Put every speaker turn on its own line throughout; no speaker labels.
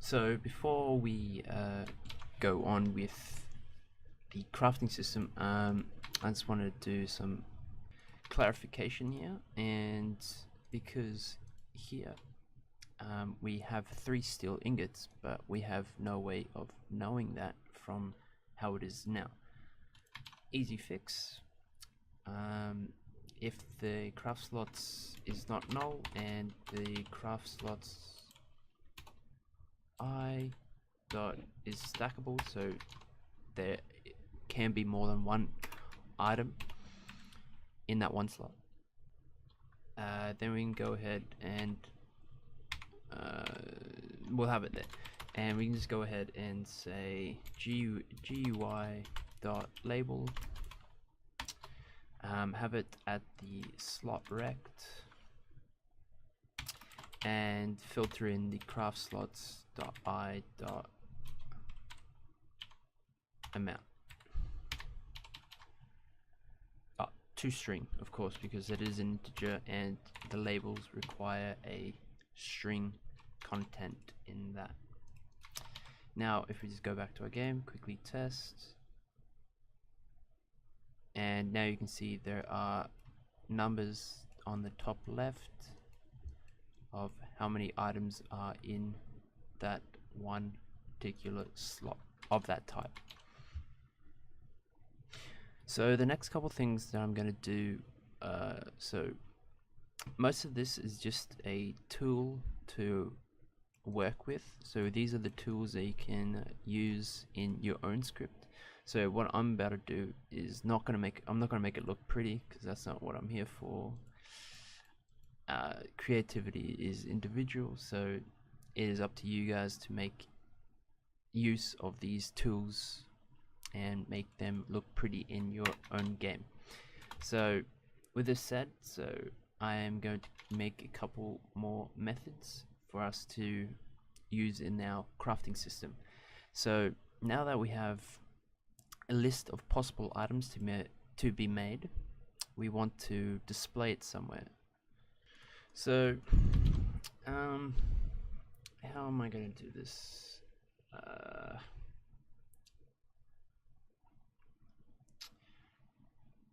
So before we go on with the crafting system, I just wanted to do some clarification here, and because here we have 3 steel ingots, but we have no way of knowing that from how it is now. Easy fix. If the craft slots is not null and the craft slots I dot is stackable, so there can be more than one item in that one slot, then we can go ahead and we'll have it there, and we can just go ahead and say GUI dot label, have it at the slot rect, and filter in the craft slots dot I dot amount. To string, of course, because it is an integer and the labels require a string content in that. Now if we just go back to our game, quickly test, and now you can see there are numbers on the top left of how many items are in that one particular slot of that type. So the next couple things that I'm going to do, so most of this is just a tool to work with. So these are the tools that you can use in your own script. So what I'm about to do is I'm not going to make it look pretty, because that's not what I'm here for. Creativity is individual, so it is up to you guys to make use of these tools and make them look pretty in your own game. So with this said, so I am going to make a couple more methods for us to use in our crafting system. So now that we have a list of possible items to be made, we want to display it somewhere. So how am I going to do this?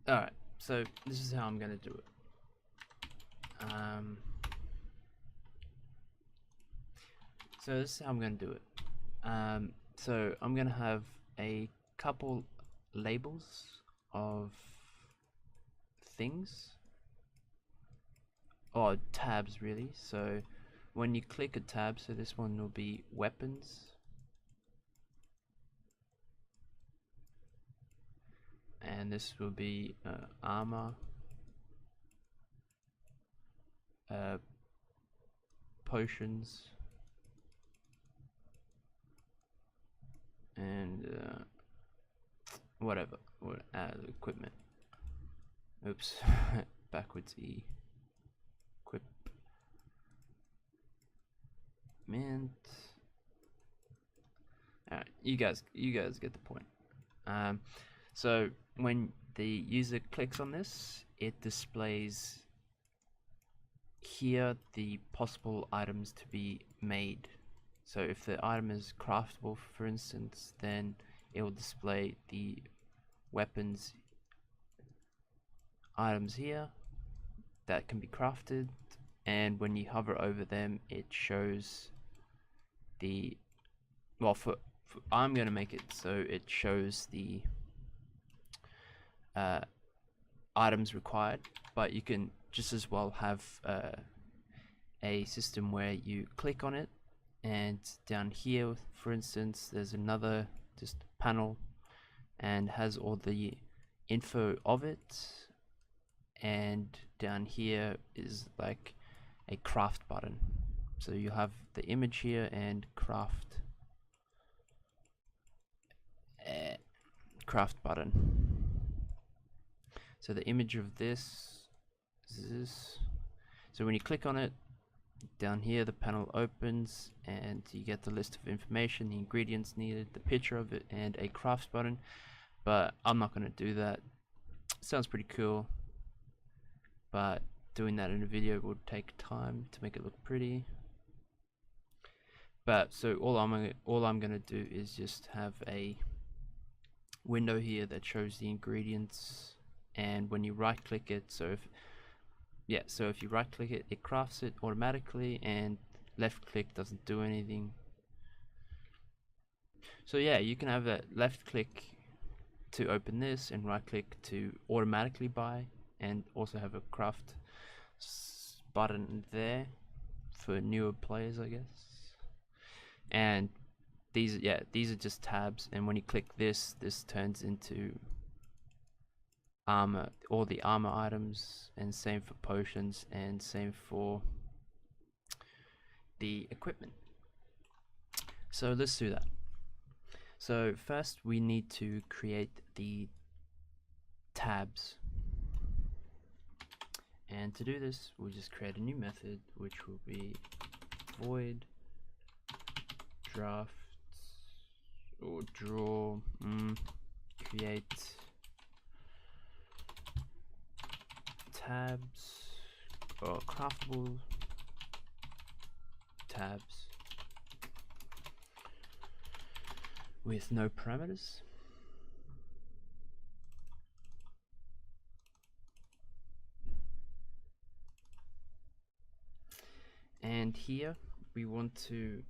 Alright, so this is how I'm going to do it. So this is how I'm going to do it. So I'm going to have a couple labels of things, or tabs really. So when you click a tab, so this one will be weapons, and this will be armor, potions, and whatever, equipment. Oops, backwards E. Equipment. Alright, you guys get the point. So when the user clicks on this, it displays here the possible items to be made. So if the item is craftable, for instance, then it will display the weapons items here that can be crafted, and when you hover over them, it shows the, well, for I'm going to make it so it shows the items required, but you can just as well have a system where you click on it, and down here, for instance, there's another just panel and has all the info of it, and down here is like a craft button. So you have the image here and craft button. So the image of this is this. So when you click on it, down here the panel opens and you get the list of information, the ingredients needed, the picture of it, and a craft button. But I'm not going to do that. Sounds pretty cool, but doing that in a video would take time to make it look pretty. But so all I'm gonna do is just have a window here that shows the ingredients, and when you right click it, so if you right click it, it crafts it automatically, and left click doesn't do anything. So yeah, you can have a left click to open this and right click to automatically buy, and also have a craft button there for newer players, I guess. And these are just tabs, and when you click this turns into armor, all the armor items, and same for potions, and same for the equipment. So let's do that. So first we need to create the tabs, and to do this we'll just create a new method which will be void drafts or draw create tabs or craftable tabs with no parameters. And here we want to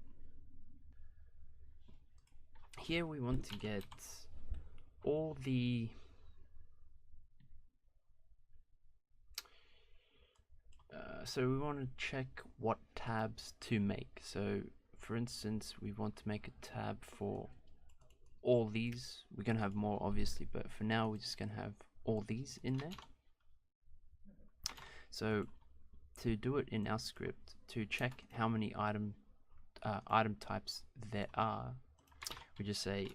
get all the so we want to check what tabs to make. So for instance, we want to make a tab for all these. We're gonna have more obviously, but for now we're just gonna have all these in there. So to do it in our script, to check how many item types there are, we just say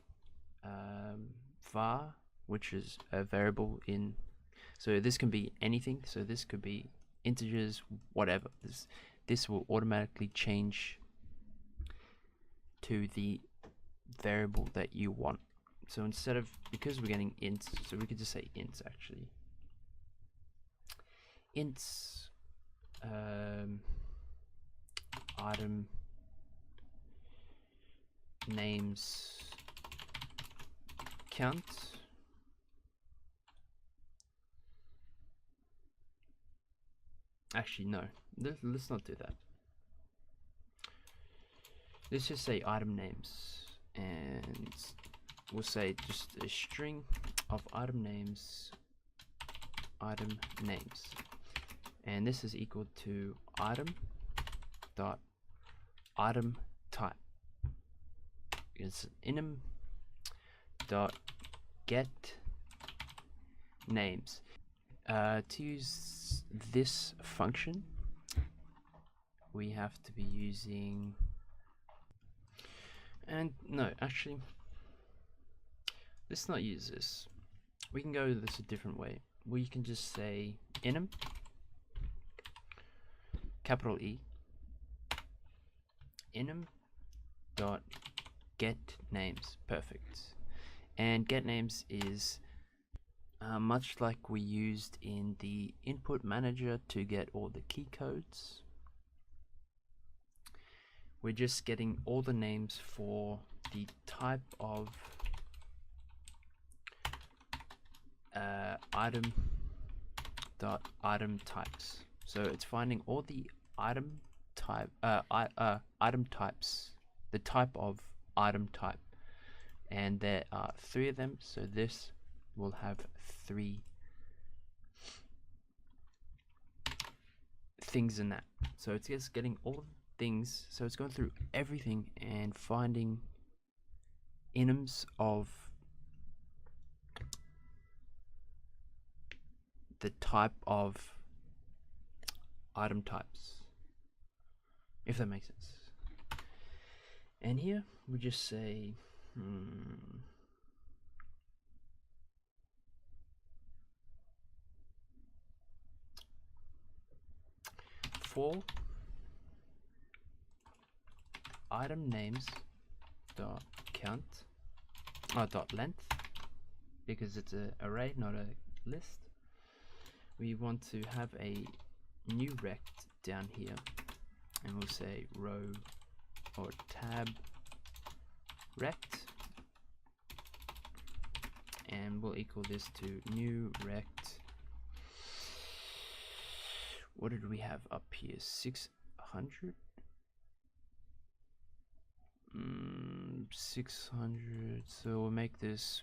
var, which is a variable in, so this can be anything, so this could be integers, whatever. This will automatically change to the variable that you want. So instead of, because we're getting ints, so we could just say ints actually. Ints item names count. Actually no, let's not do that. Let's just say item names, and we'll say just a string of item names, and this is equal to item dot item type. It's enum dot get names. To use this function, we have to be using, and no, actually, let's not use this. We can go this a different way. We can just say enum capital E enum dot get names. Perfect. And get names is much like we used in the input manager to get all the key codes. We're just getting all the names for the type of item dot item types. So it's finding all the item types, the type of item type, and there are 3 of them, so this will have 3 things in that. So it's just getting all things, so it's going through everything and finding enums of the type of item types, if that makes sense. And here we just say for item names dot count dot length, because it's an array, not a list. We want to have a new rect down here, and we'll say row or tab rect, and we'll equal this to new rect. What did we have up here? 600? 600. So we'll make this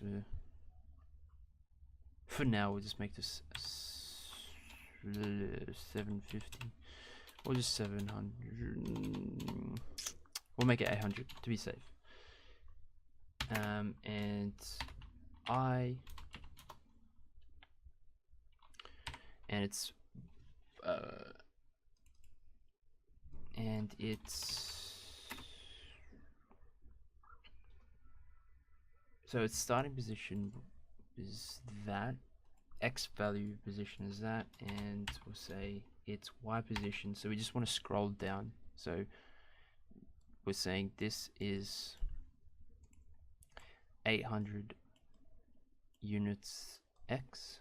for now, we'll just make this 750 or just 700. We'll make it 800 to be safe. And so its starting position is that, X value position is that, and we'll say its Y position. So we just want to scroll down. So we're saying this is 800 units X,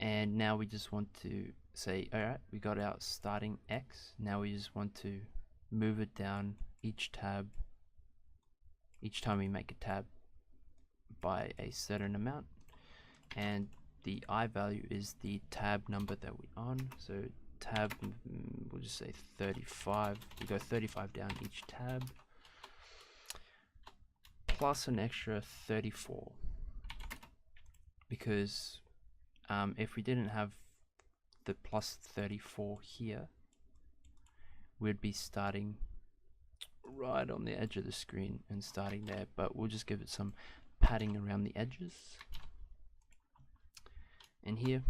and now we just want to say, alright, we got our starting X. Now we just want to move it down each tab, each time we make a tab, by a certain amount, and the I value is the tab number that we're on. So tab, we'll just say 35. We go 35 down each tab, plus an extra 34, because if we didn't have the plus 34 here, we'd be starting right on the edge of the screen and starting there, but we'll just give it some padding around the edges. And here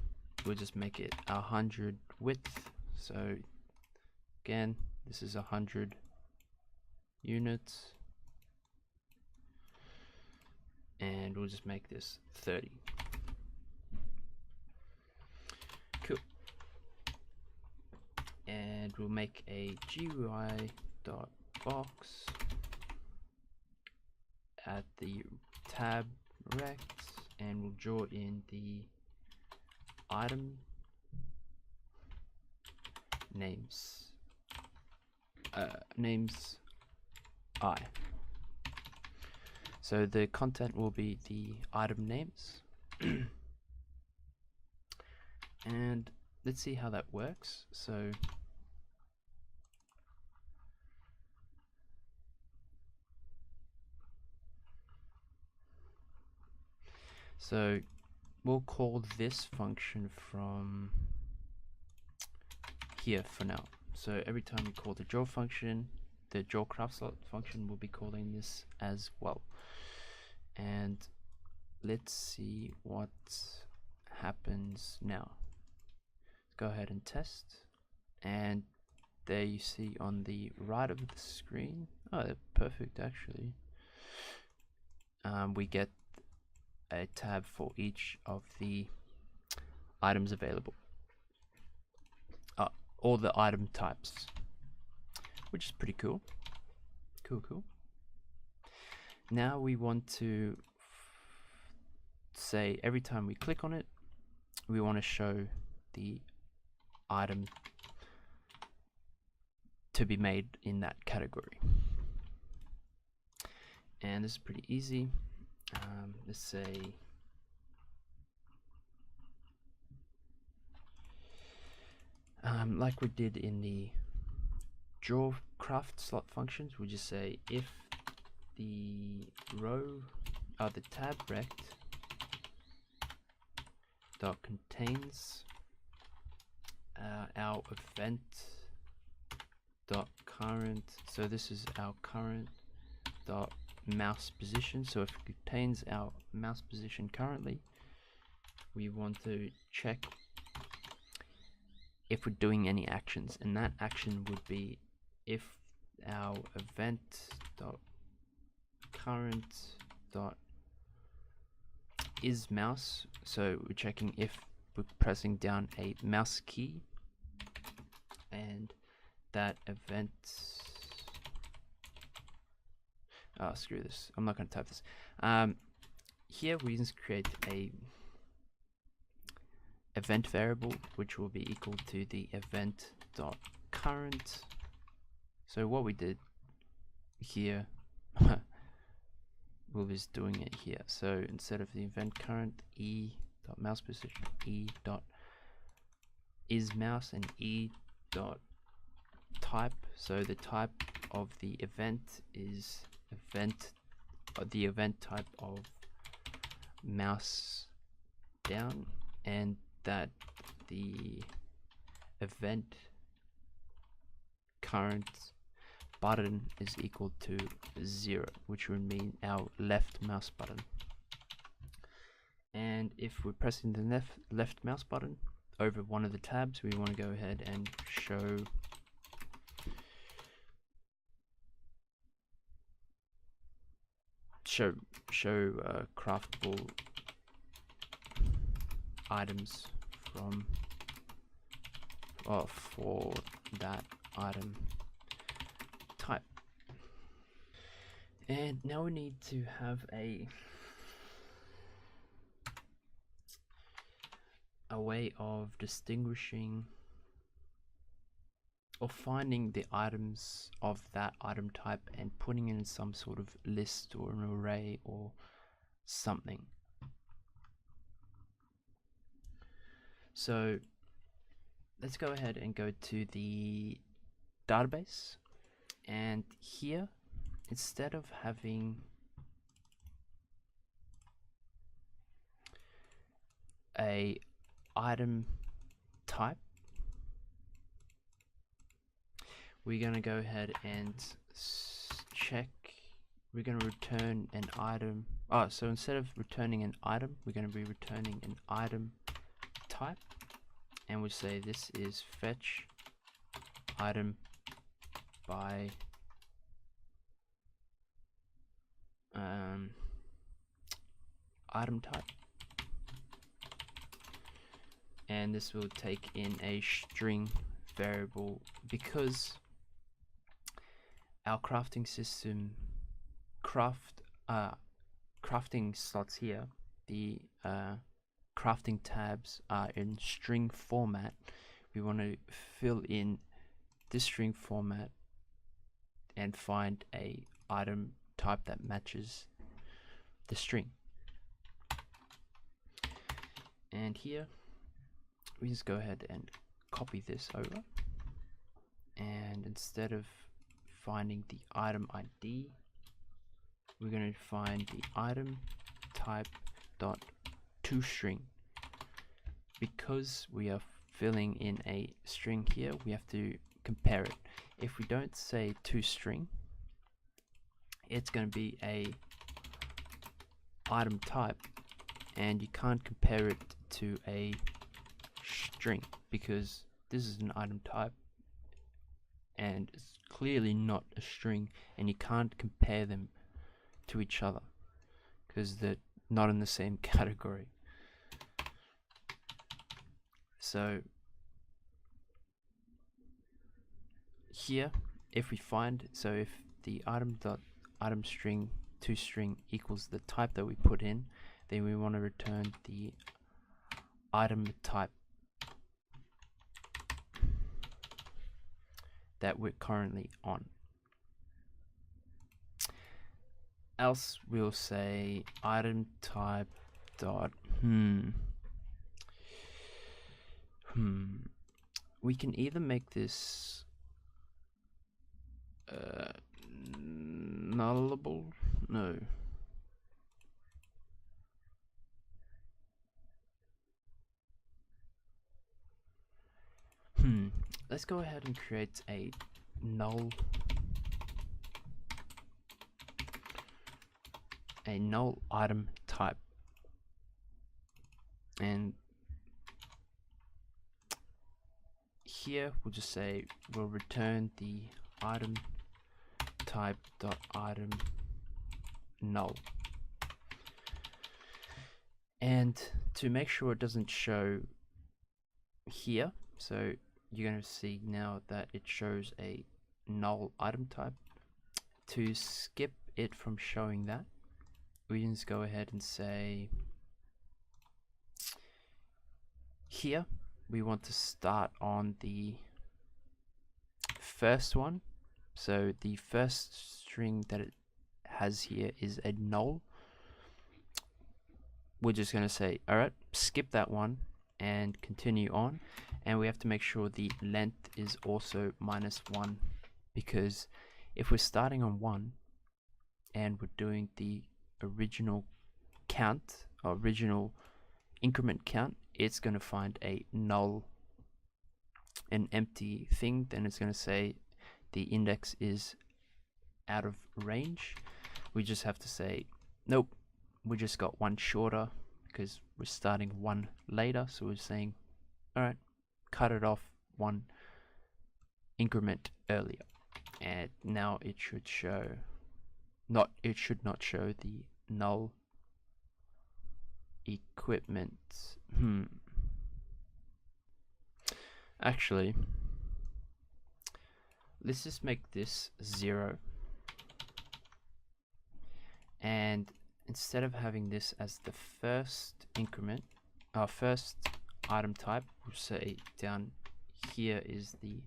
we'll just make it 100 width. So again, this is 100 units, and we'll just make this 30. Cool. And we'll make a GUI.box at the tab rect, and we'll draw in the item names I. So the content will be the item names. And let's see how that works. So we'll call this function from here for now. So every time we call the draw function, the draw craft slot function will be calling this as well. And let's see what happens now. Go ahead and test, and there you see on the right of the screen, oh, they're perfect actually, we get a tab for each of the items available, all the item types, which is pretty cool. Cool. Now we want to say every time we click on it, we want to show the item to be made in that category. And this is pretty easy. Let's say like we did in the draw craft slot functions, we just say if the row the tab rect dot contains our event dot current, so this is our current dot mouse position. So if it contains our mouse position currently, we want to check if we're doing any actions, and that action would be if our event dot current dot is mouse. So we're checking if we're pressing down a mouse key, and that event, oh screw this, I'm not going to type this. Here we just create a event variable which will be equal to the event dot current So what we did here, we're just doing it here. So instead of the event current, e.mouse position, e.isMouse, and e.type. So the type of the event is the event type of mouse down, and that the event current button is equal to 0, which would mean our left mouse button. And if we're pressing the left mouse button over one of the tabs, we want to go ahead and show craftable items from for that item type. And now we need to have a way of distinguishing or finding the items of that item type and putting it in some sort of list or an array or something. So let's go ahead and go to the database, and here, instead of having a item type, we're going to go ahead and check. We're going to return an item. So instead of returning an item, we're going to be returning an item type, and we say this is fetch item by item type, and this will take in a string variable because our crafting system crafting slots here, the crafting tabs are in string format. We want to fill in this string format and find a item type that matches the string. And here we just go ahead and copy this over, and instead of finding the item ID, we're going to find the item type dot toString. Because we are filling in a string here, we have to compare it. If we don't say toString, it's going to be a item type, and you can't compare it to a string because this is an item type and it's clearly not a string, and you can't compare them to each other because they're not in the same category. So here, if we find, so if the item string toString equals the type that we put in, then we want to return the item type that we're currently on. Else we'll say item type dot we can either make this nullable. No. Let's go ahead and create a null item type, and here we'll just say we'll return the item type dot item null. And to make sure it doesn't show here, so you're going to see now that it shows a null item type. To skip it from showing that, we can just go ahead and say here we want to start on the first one. So the first string that it has here is a null. We're just going to say, alright, skip that one and continue on. And we have to make sure the length is also -1, because if we're starting on 1 and we're doing the original count, or original increment count, it's going to find a null, an empty thing. Then it's going to say the index is out of range. We just have to say, nope, we just got one shorter because we're starting one later. So we're saying, alright, cut it off one increment earlier. And now it should show, it should not show the null equipment. Actually, let's just make this 0. And instead of having this as the first increment, our first item type, we'll say down here is the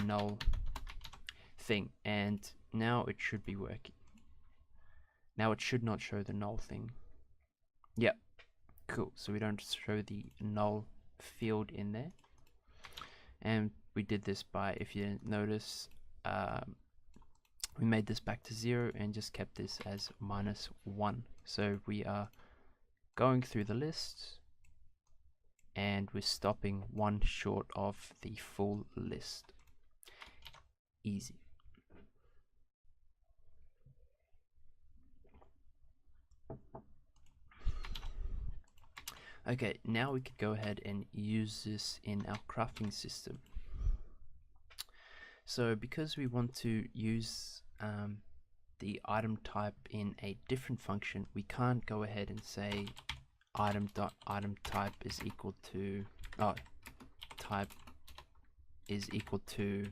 null thing. And now it should be working. Now it should not show the null thing. Yep, cool. So we don't show the null field in there. And we did this by, if you didn't notice, we made this back to 0 and just kept this as -1. So we are going through the list and we're stopping one short of the full list. Easy. Okay, now we could go ahead and use this in our crafting system. So because we want to use the item type in a different function, we can't go ahead and say item.item type is equal to type is equal to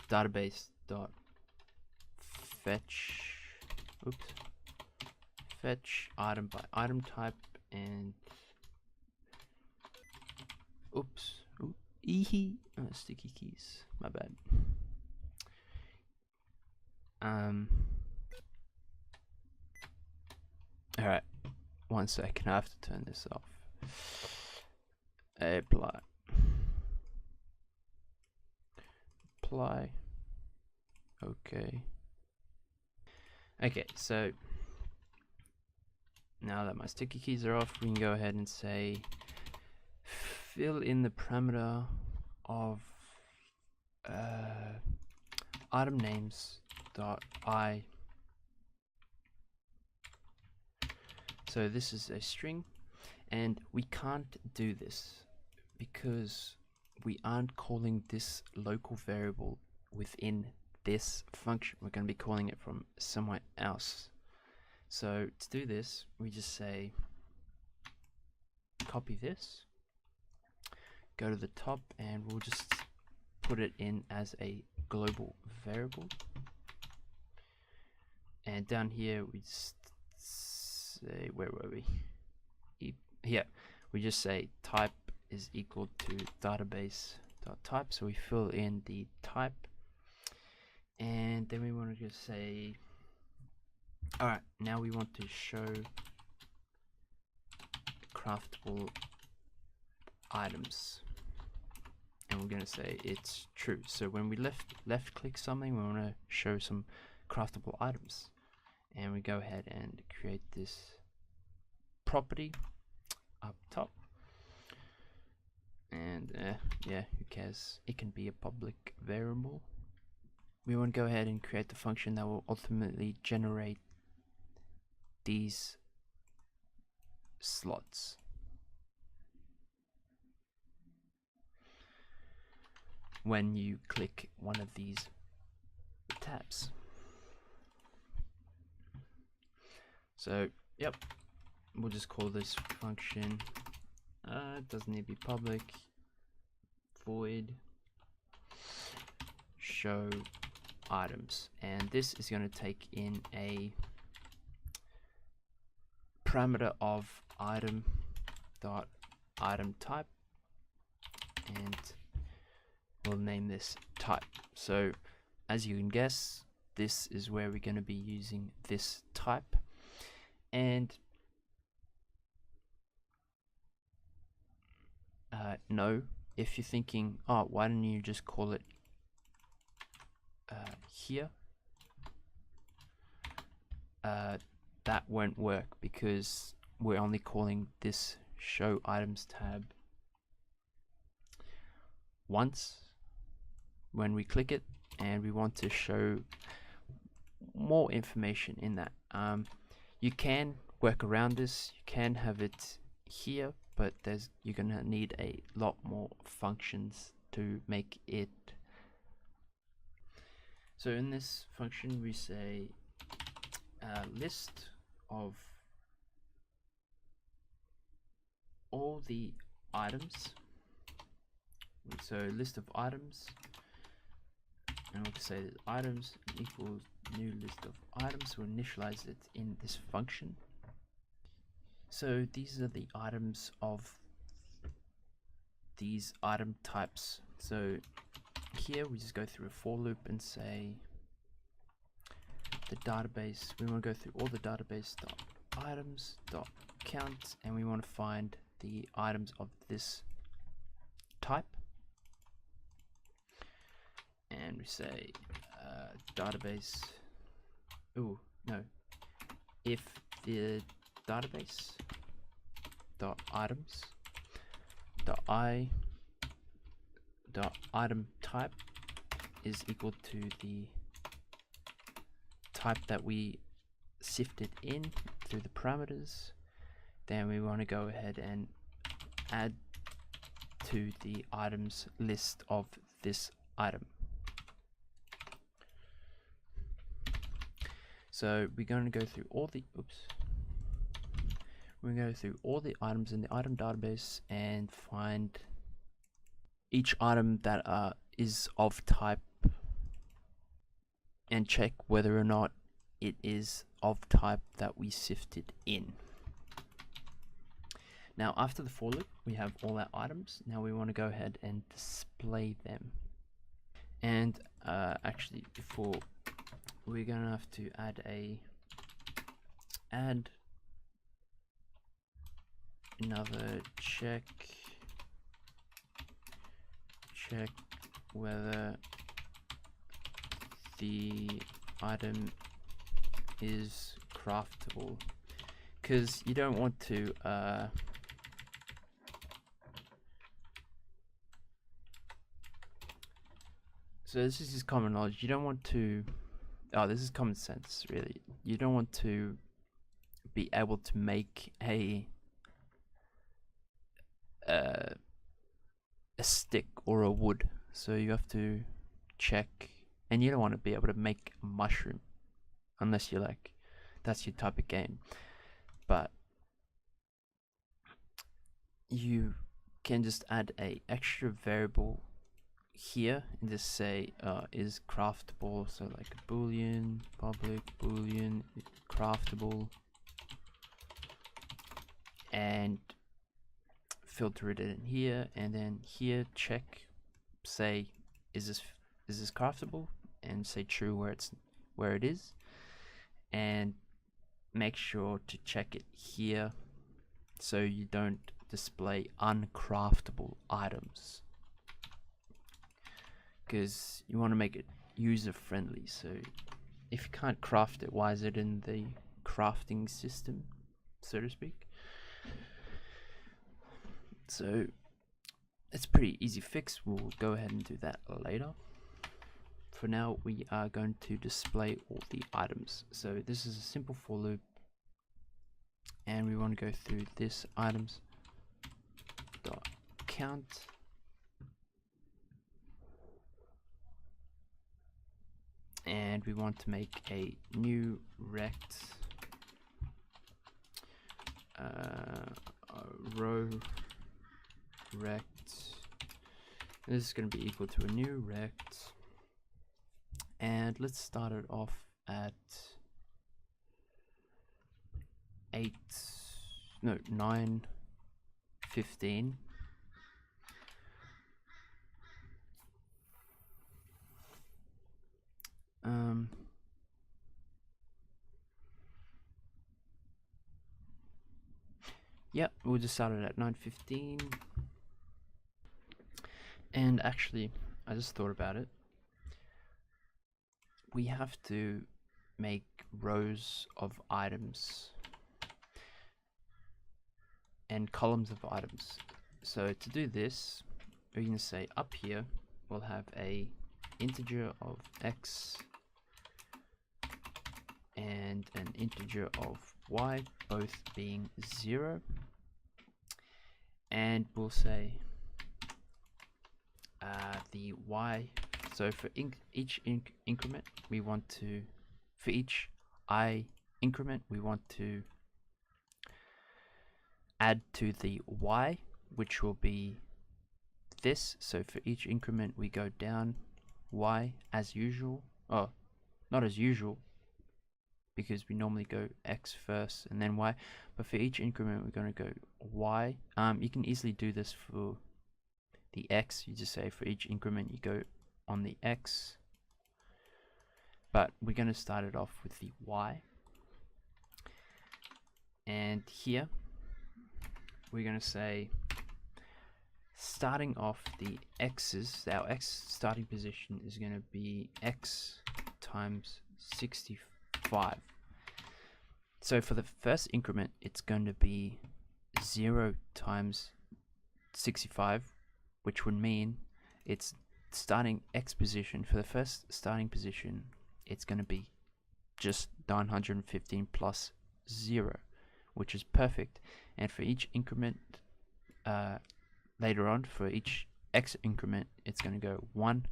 database dot fetch item by item type, and sticky keys, my bad. Alright, 1 second, I have to turn this off. Apply. Okay, so now that my sticky keys are off, we can go ahead and say fill in the parameter of item names dot I. So this is a string, and we can't do this because we aren't calling this local variable within this function. We're going to be calling it from somewhere else. So to do this, we just say copy this, go to the top, and we'll just put it in as a global variable. And down here we just say, where were we? Here we just say type is equal to database.type. So we fill in the type, and then we want to just say, alright, now we want to show craftable items, and we're going to say it's true. So when we left click something, we want to show some craftable items, and we go ahead and create this property up top. And yeah, who cares, it can be a public variable. We want to go ahead and create the function that will ultimately generate these slots. When you click one of these tabs. So yep, we'll just call this function, it doesn't need to be public, void show items, and this is going to take in a parameter of item.item type, and we'll name this type. So as you can guess, this is where we're going to be using this type. And no, if you're thinking, oh, why don't you just call it here, that won't work, because we're only calling this show items tab once when we click it, and we want to show more information in that. You can work around this, you can have it here, but you're gonna need a lot more functions to make it. So in this function we say list of all the items. So list of items, and we'll say that items equals new list of items. We'll initialize it in this function. So these are the items of these item types. So here we just go through a for loop and say the database, we want to go through all the database dot items dot count, and we want to find the items of this type, and we say database, if the database dot items dot item type is equal to the type that we sifted in through the parameters, then we want to go ahead and add to the items list of this item. So we're going to go through all the we're going to go through all the items in the item database and find each item that is of type, and check whether or not it is of type that we sifted in. Now after the for loop we have all our items. Now we want to go ahead and display them. And actually, before, we're gonna have to add another check whether the item is craftable, because you don't want to so this is just common knowledge. You don't want to, this is common sense really. You don't want to be able to make a stick or a wood. So you have to check, and you don't want to be able to make a mushroom unless you're like, that's your type of game. But you can just add a extra variable here and just say is craftable, so like a boolean, public boolean craftable, and filter it in here, and then here check, say is this craftable, and say true where it is, and make sure to check it here so you don't display uncraftable items, because you want to make it user friendly. So if you can't craft it, why is it in the crafting system, so to speak? So it's a pretty easy fix. We'll go ahead and do that later. For now, we are going to display all the items. So this is a simple for loop, and we want to go through this items dot count, and we want to make a new rect row rect. This is going to be equal to a new rect, and let's start it off at 9:15, Yep, we'll just start it at 9:15. And actually, I just thought about it. We have to make rows of items and columns of items. So to do this, we're going to say up here we'll have a integer of x and an integer of y, both being 0, and we'll say the y, so for each increment we want to, for each I increment we want to add to the y, which will be this. So for each increment we go down y as usual. Oh, not as usual, because we normally go x first and then y, but for each increment we're going to go y. You can easily do this for the x. You just say for each increment you go on the x, but we're going to start it off with the y. And here we're going to say, starting off the x's, our x starting position is going to be x times 65. So for the first increment it's going to be 0 times 65, which would mean its starting x position, for the first starting position it's going to be just 915 plus 0, which is perfect. And for each increment later on, for each x increment it's going to go 1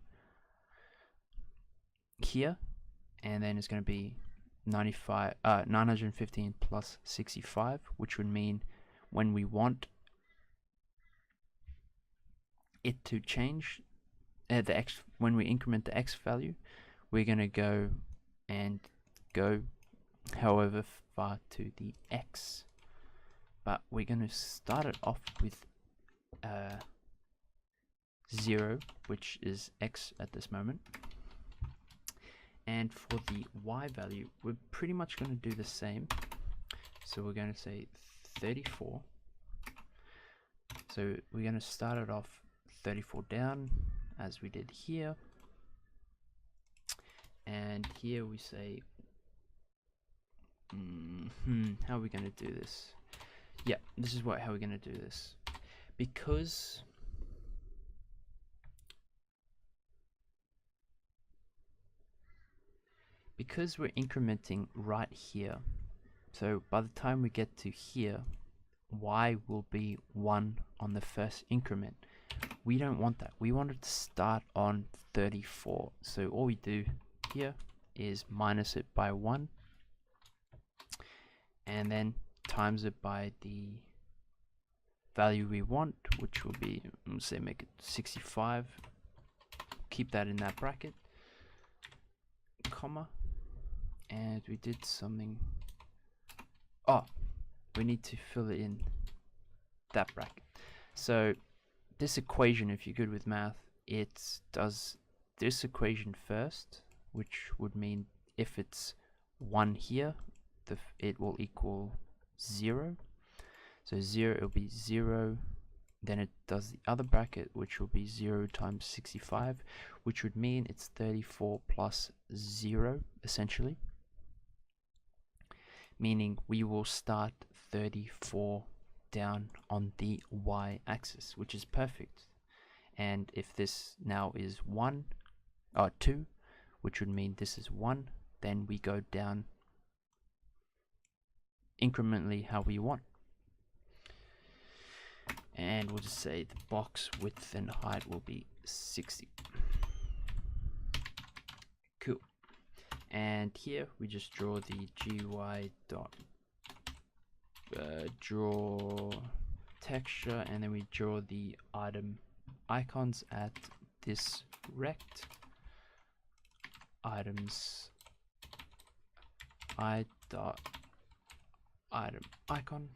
here, and then it's going to be 915 plus 65, which would mean when we want it to change the x, when we increment the x value, we're going to go however far to the x, but we're going to start it off with 0, which is x at this moment. And for the y value we're pretty much going to do the same. So we're going to say 34. So we're going to start it off 34 down as we did here, and here we say how are we going to do this? Yeah, this is how we're going to do this, because we're incrementing right here. So by the time we get to here, y will be 1 on the first increment. We don't want that. We want it to start on 34. So all we do here is minus it by 1 and then times it by the value we want, which will be, let's say, make it 65. Keep that in that bracket, comma, and we did something. Oh, we need to fill it in that bracket. So this equation, if you're good with math, it does this equation first, which would mean if it's 1 here, it will equal 0. So 0, it'll be 0. Then it does the other bracket, which will be 0 times 65, which would mean it's 34 plus 0, essentially. Meaning we will start 34 down on the y-axis, which is perfect. And if this now is 2, which would mean this is 1, then we go down incrementally how we want. And we'll just say the box width and height will be 60. Cool. And here we just draw the GUI dot draw texture, and then we draw the item icons at this rect items I dot item icon.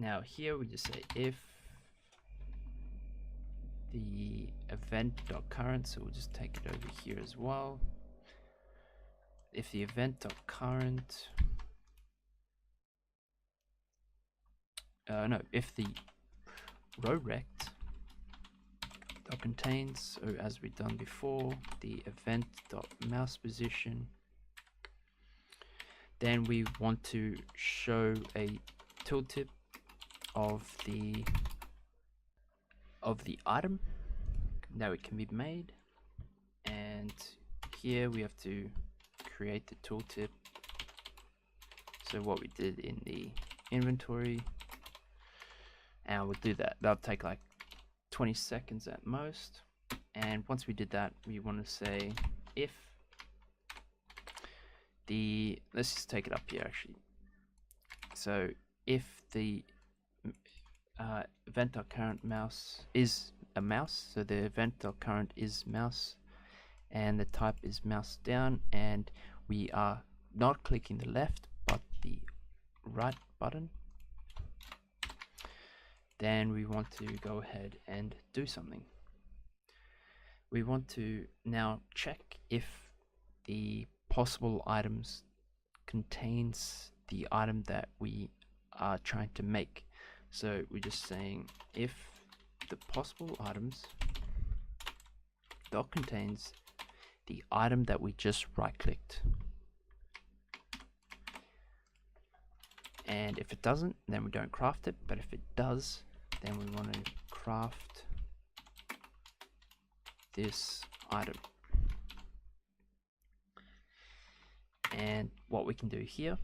Now here we just say if the event.current, so we'll just take it over here as well. If the event.current, if the rorect contains, so as we've done before, the event.mouse position, then we want to show a tooltip of the item that it can be made, and here we have to create the tooltip. So what we did in the inventory, and we'll do that. That'll take like 20 seconds at most. And once we did that, we want to say if the, let's just take it up here actually. So if the event.current mouse is a mouse, so the event.current is mouse, and the type is mouse down, and we are not clicking the left but the right button, then we want to go ahead and do something. We want to now check if the possible items contains the item that we are trying to make. So we're just saying if the possible items dot contains the item that we just right clicked, and if it doesn't, then we don't craft it, but if it does, then we want to craft this item. And what we can do here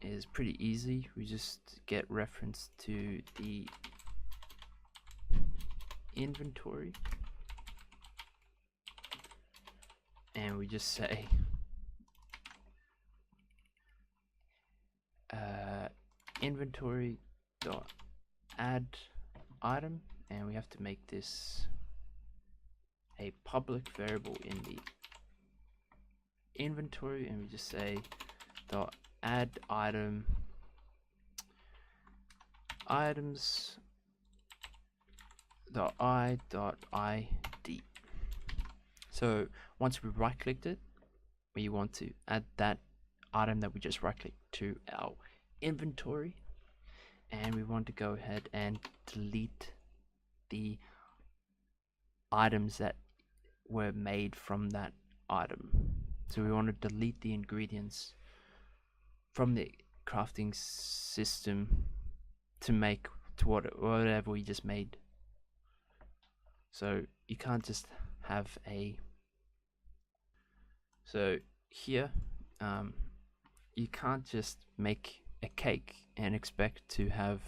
is pretty easy. We just get reference to the inventory, and we just say inventory dot add item, and we have to make this a public variable in the inventory, and we just say dot add item items dot id. So once we right clicked it, we want to add that item that we just right clicked to our inventory, and we want to go ahead and delete the items that were made from that item. So we want to delete the ingredients from the crafting system to make to whatever we just made. So you can't just have a, so here you can't just make a cake and expect to have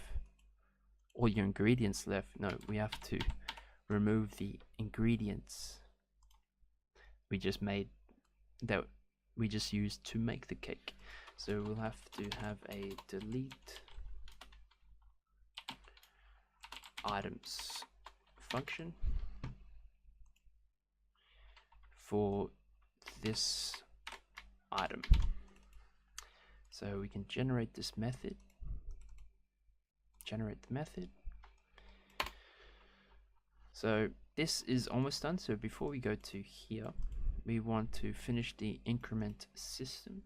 all your ingredients left. No, we have to remove the ingredients we just made, that we just used to make the cake. So we'll have to have a delete items function for this item. So we can generate this method, generate the method. So this is almost done. So before we go to here, we want to finish the increment system.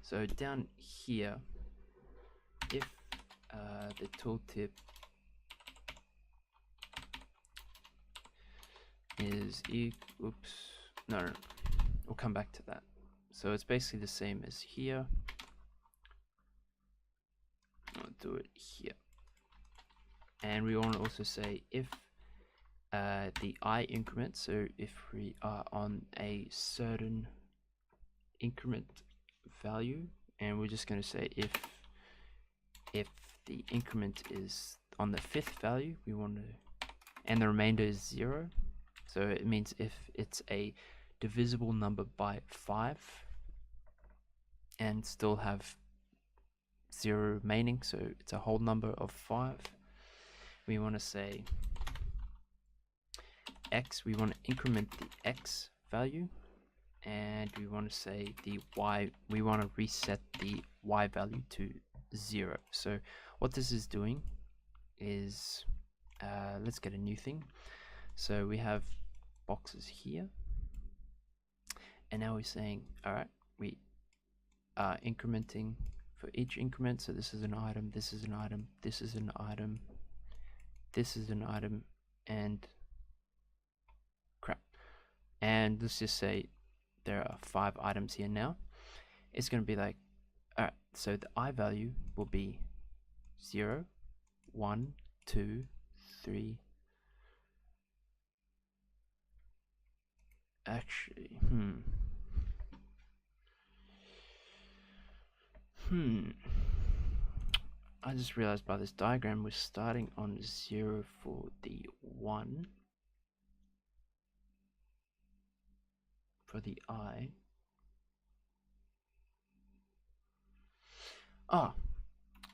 So down here, if the tooltip is we'll come back to that. So it's basically the same as here. I'll do it here, and we want to also say if the I increment, so if we are on a certain increment value, and we're just going to say if the increment is on the 5th value, we want to, and the remainder is 0, so it means if it's a divisible number by 5 and still have 0 remaining, so it's a whole number of 5, we want to say x, we want to increment the x value, and we want to say the y, we want to reset the y value to 0. So what this is doing is let's get a new thing. So we have boxes here, and now we're saying, all right, we are incrementing for each increment. So this is an item, this is an item, this is an item, this is an item, and crap. And let's just say there are 5 items here now. It's going to be like, alright, so the I value will be 0, 1, 2, 3. Actually, I just realized by this diagram we're starting on 0 for the 1 for the I.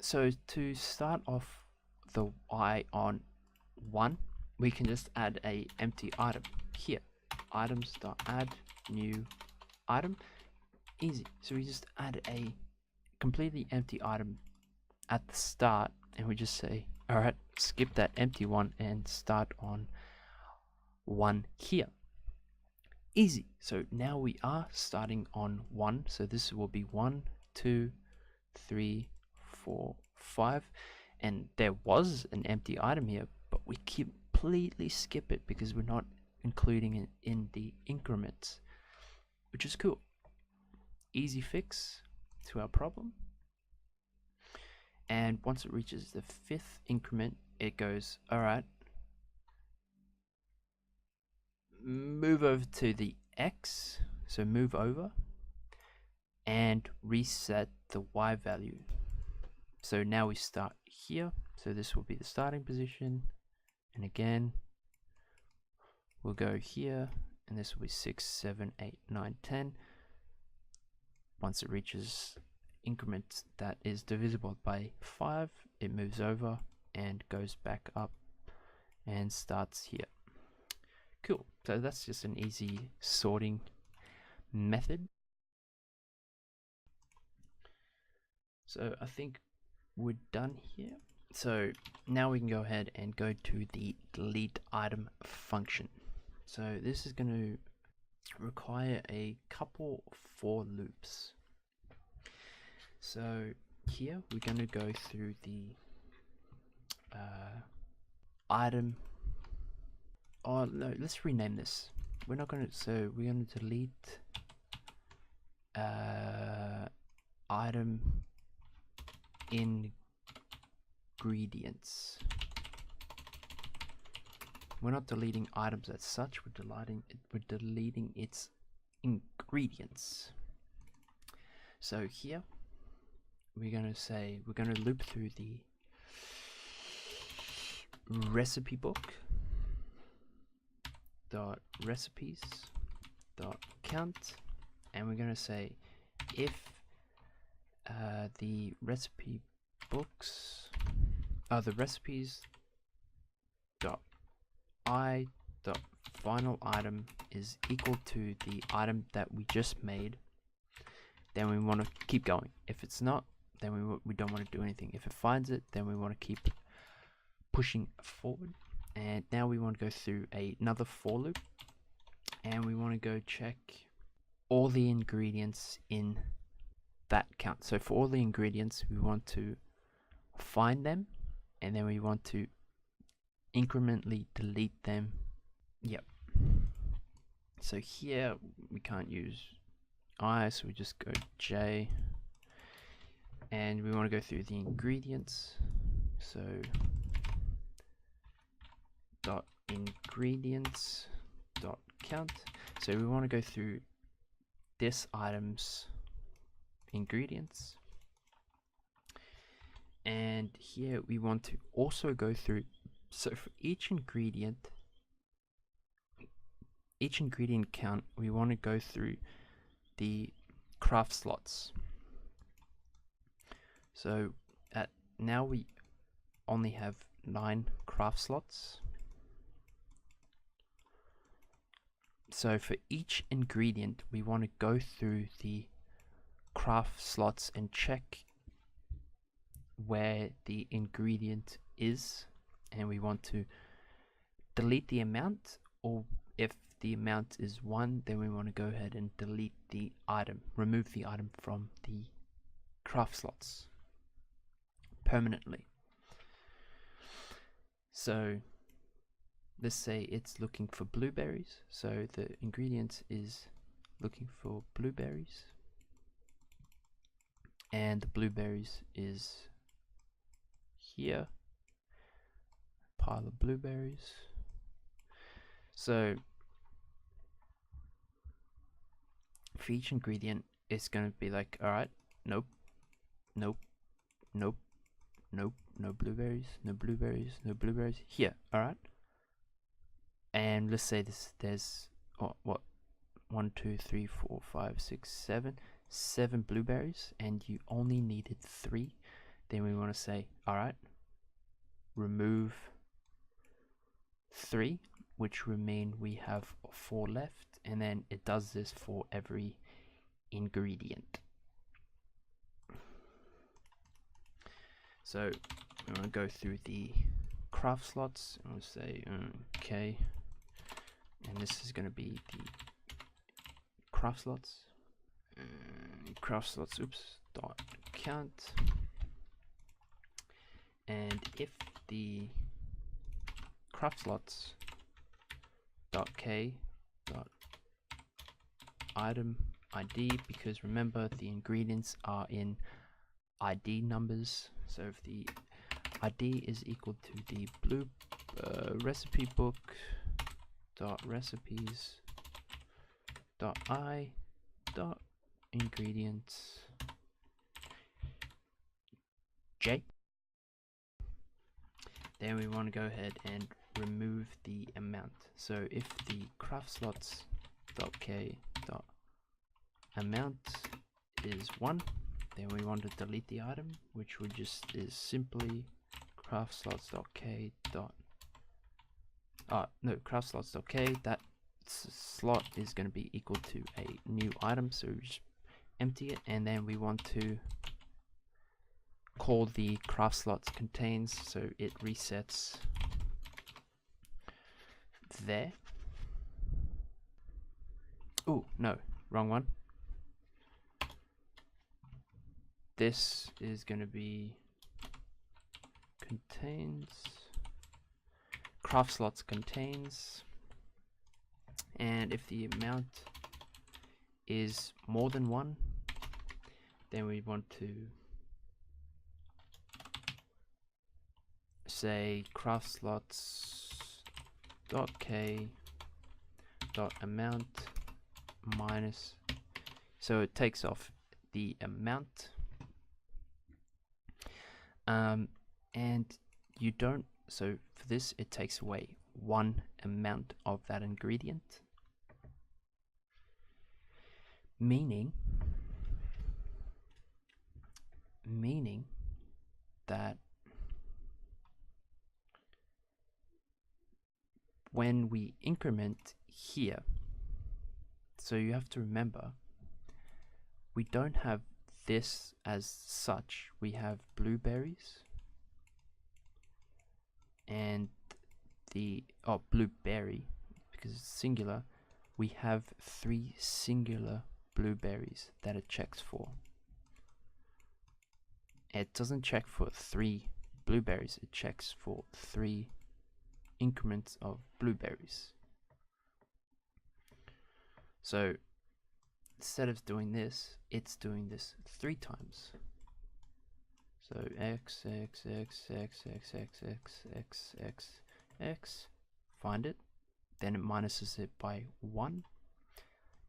So to start off the I on 1, we can just add a empty item here. Items.add new item. Easy. So we just add a completely empty item at the start, and we just say, alright, skip that empty one and start on 1 here. Easy. So now we are starting on 1. So this will be 1, 2, 3, 4, 5. And there was an empty item here, but we completely skip it because we're not including it in the increments, which is cool. Easy fix to our problem. And once it reaches the 5th increment, it goes, alright, move over to the X, so move over, and reset the Y value. So now we start here, so this will be the starting position, and again, we'll go here, and this will be 6, 7, 8, 9, 10. Once it reaches increment that is divisible by 5, it moves over and goes back up and starts here. Cool. So that's just an easy sorting method. So I think we're done here. So now we can go ahead and go to the delete item function. So this is going to require a couple for loops. So here we're going to go through the item. Oh no, let's rename this. We're not going to, so we're going to delete item ingredients. We're not deleting items as such, we're deleting its ingredients. So here we're going to say, we're going to loop through the recipe book dot recipes dot count, and we're going to say if the recipe books the recipes dot I dot final item is equal to the item that we just made, then we want to keep going. If it's not, then we don't want to do anything. If it finds it, then we want to keep pushing forward. And now we want to go through another for loop, and we want to go check all the ingredients in that count. So for all the ingredients, we want to find them, and then we want to incrementally delete them. Yep. So here we can't use I, so we just go J, and we want to go through the ingredients. So dot ingredients dot count. So we want to go through this item's ingredients, and here we want to also go through, so for each ingredient count, we want to go through the craft slots. So now we only have 9 craft slots. So for each ingredient, we want to go through the craft slots and check where the ingredient is, and we want to delete the amount, or if the amount is 1, then we want to go ahead and delete the item, remove the item from the craft slots permanently. So let's say it's looking for blueberries, so the ingredient is looking for blueberries, and the blueberries is here, pile of blueberries. So for each ingredient, it's going to be like, alright, nope, nope, nope, nope, no blueberries, no blueberries, no blueberries, here, alright. And let's say there's, oh, what, 1, 2, 3, 4, 5, 6, 7 blueberries, and you only needed 3. Then we want to say, alright, remove 3, which would mean we have 4 left, and then it does this for every ingredient. So we want to go through the craft slots, and we'll say okay, and this is going to be the craft slots, dot count, and if the craft slots dot k dot item ID, because remember the ingredients are in ID numbers, so if the ID is equal to the blue recipe book dot recipes dot I dot ingredients J, then we want to go ahead and remove the amount. So if the craft slots dot k dot amount is 1, then we want to delete the item, which would just is simply craft slots dot k dot craft slots dot k, that slot is going to be equal to a new item, so we just empty it, and then we want to call the craft slots contains, so it resets there. Oh no, wrong one. This is going to be contains, craft slots contains, and if the amount is more than 1, then we want to say craft slots dot k dot amount minus, so it takes off the amount, and you don't, so for this it takes away 1 amount of that ingredient, meaning that when we increment here, so you have to remember we don't have this as such, we have blueberries and the blueberry, because it's singular, we have 3 singular blueberries that it checks for. It doesn't check for 3 blueberries, it checks for 3 increments of blueberries. So instead of doing this, it's doing this 3 times. So x, x, x, x, x, x, x, x, x, x, find it, then it minuses it by 1,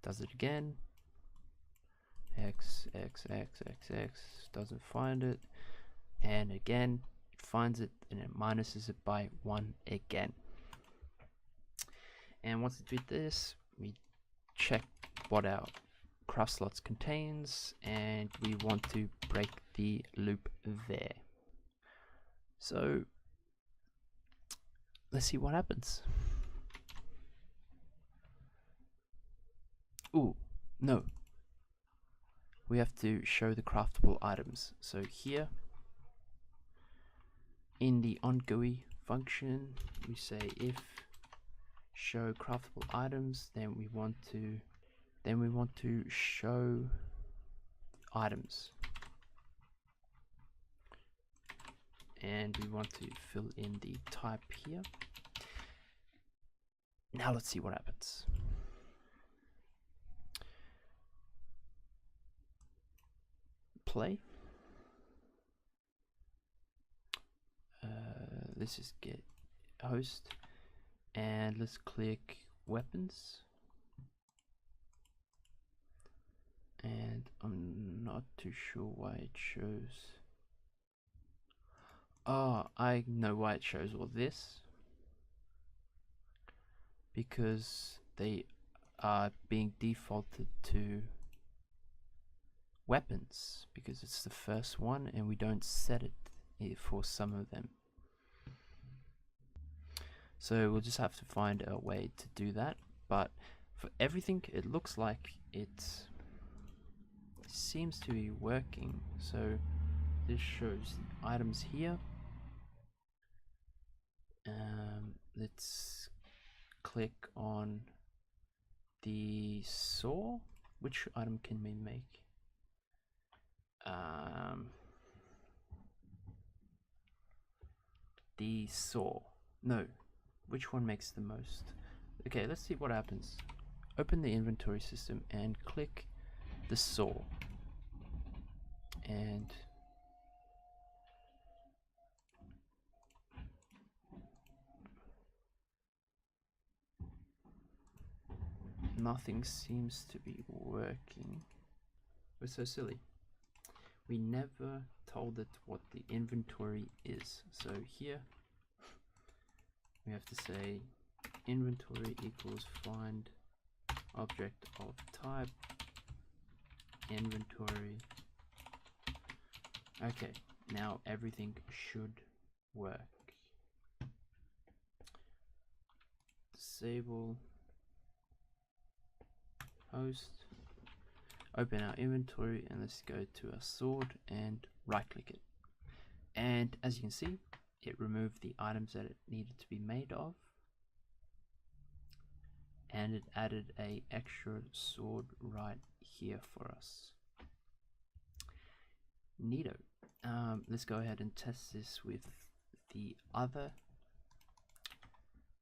does it again, x, x, x, x, x, doesn't find it, and again it finds it and it minuses it by 1 again. And once it did this, we check what our craft slots contains, and we want to break the loop there. So let's see what happens. Ooh, no, we have to show the craftable items. So here in the onGUI function, we say if show craftable items, then we want to show items, and we want to fill in the type here. Now let's see what happens. Play. This is get host, and let's click weapons, and I'm not too sure why it shows. Oh, I know why it shows all this, because they are being defaulted to weapons because it's the first one and we don't set it for some of them. So we'll just have to find a way to do that, but for everything it looks like it seems to be working. So this shows the items here. Let's click on the saw. Which item can we make? The saw. No. Which one makes the most? Okay, let's see what happens. Open the inventory system and click the saw. And nothing seems to be working. We're so silly. We never told it what the inventory is. So here we have to say inventory equals find object of type inventory. Okay, now everything should work. Disable host, open our inventory, and let's go to our sword and right click it. And as you can see, it removed the items that it needed to be made of, and it added a extra sword right here for us. Neato. Let's go ahead and test this with the other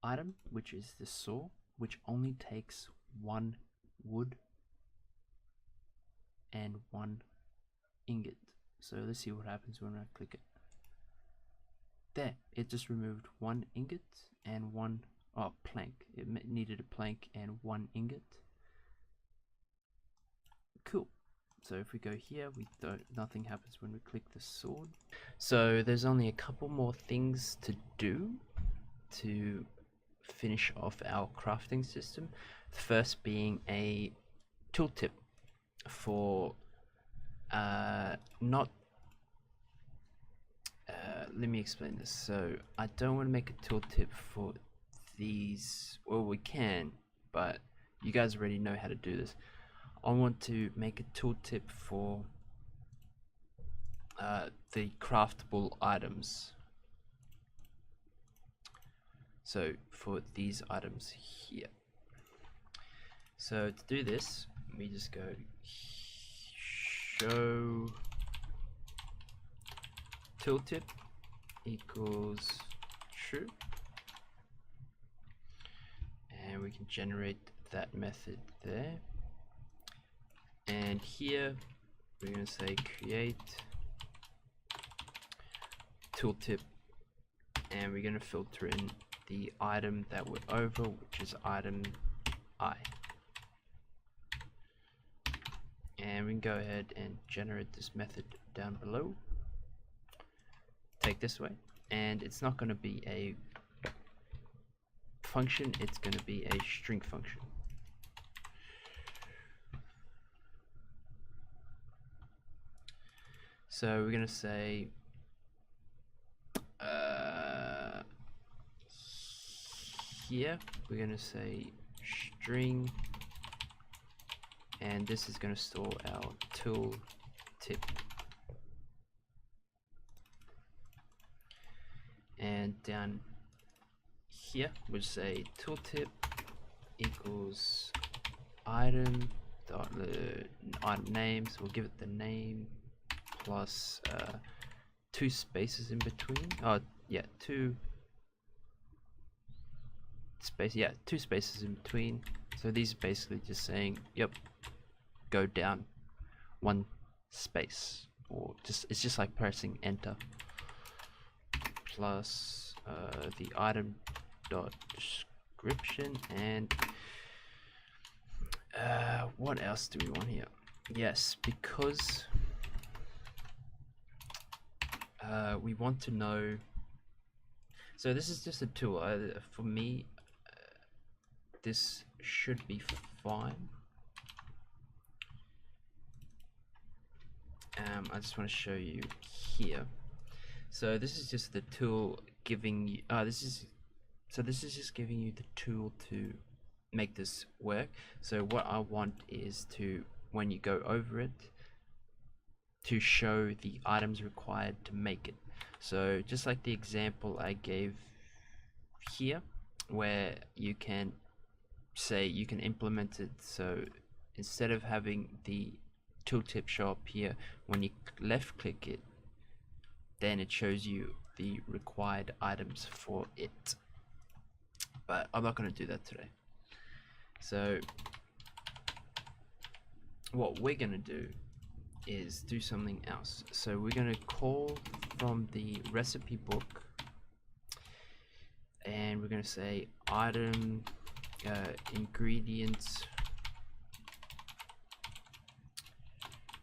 item, which is the saw, which only takes 1 wood and 1 ingot. So let's see what happens when I click it. There, it just removed 1 ingot and 1 plank. It needed a plank and 1 ingot. Cool. So if we go here, nothing happens when we click the sword. So there's only a couple more things to do to finish off our crafting system. The first being a tooltip for let me explain this. So I don't want to make a tooltip for these. Well, we can, but you guys already know how to do this. I want to make a tooltip for the craftable items. So for these items here. So to do this, we just go show tooltip equals true, and we can generate that method there. And here we're going to say create tooltip, and we're going to filter in the item that we're over, which is item I. And we can go ahead and generate this method down below. Take this way, and it's not going to be a function, it's going to be a string function. So we're going to say here we're going to say string, and this is going to store our tool tip. And down here we'll say tooltip equals item dot item name, so we'll give it the name plus 2 spaces in between. Oh yeah, 2 spaces in between. So these are basically just saying, yep, go down 1 space, or it's just like pressing enter, plus the item dot description, and what else do we want here? Yes, because we want to know, so this is just a tool. For me, this should be fine. I just want to show you here. So this is just the tool giving you, this is just giving you the tool to make this work. So what I want is to, when you go over it, to show the items required to make it. So just like the example I gave here, where you can say you can implement it, so instead of having the tooltip show up here, when you left click it, then it shows you the required items for it. But I'm not going to do that today. So what we're going to do is do something else. So we're going to call from the recipe book, and we're going to say item ingredients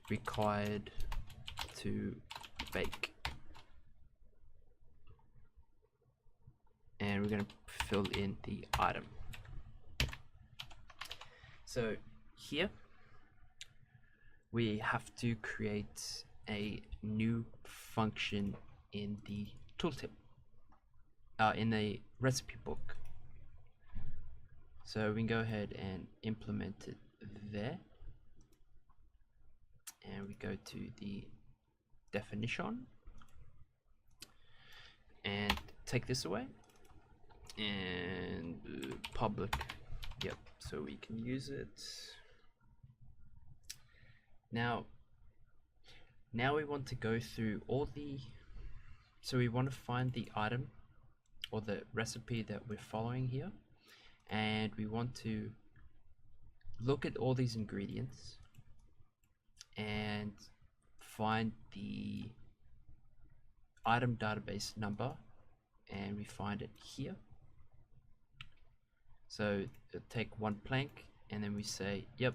required to bake, and we're going to fill in the item. So here we have to create a new function in the tooltip, in the recipe book. So we can go ahead and implement it there, and we go to the definition and take this away, and public, yep, so we can use it. Now we want to go through all the, so we want to find the item or the recipe that we're following here, and we want to look at all these ingredients and find the item database number, and we find it here. So take 1 plank, and then we say yep,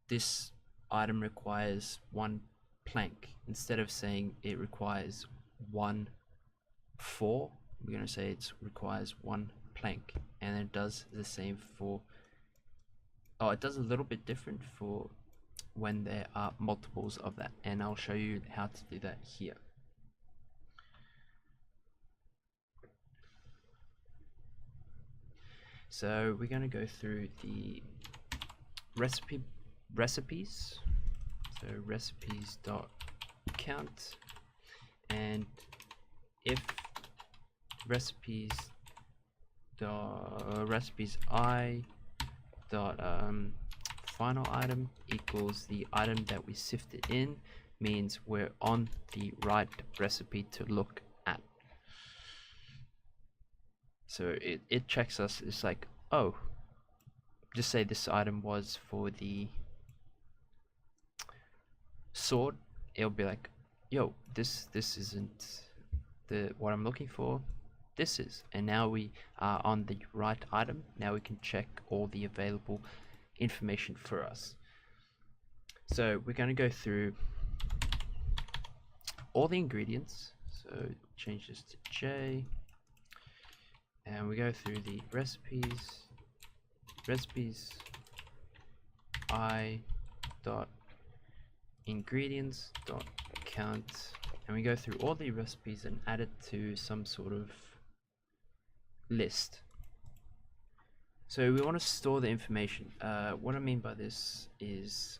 this item requires 1 plank. Instead of saying it requires 1 4, we're going to say it requires 1 plank, and it does the same for, it does a little bit different for when there are multiples of that, and I'll show you how to do that here. So we're going to go through the recipes, so recipes dot count, and if recipes I dot final item equals the item that we sifted in, means we're on the right recipe to look at. So it checks us. It's like, oh, just say this item was for the sword. It'll be like, yo, this isn't what I'm looking for. This is, and now we are on the right item. Now we can check all the available information for us. So we're going to go through all the ingredients. So change this to J, and we go through the recipes I dot ingredients dot count, and we go through all the recipes and add it to some sort of list. So we want to store the information. What I mean by this is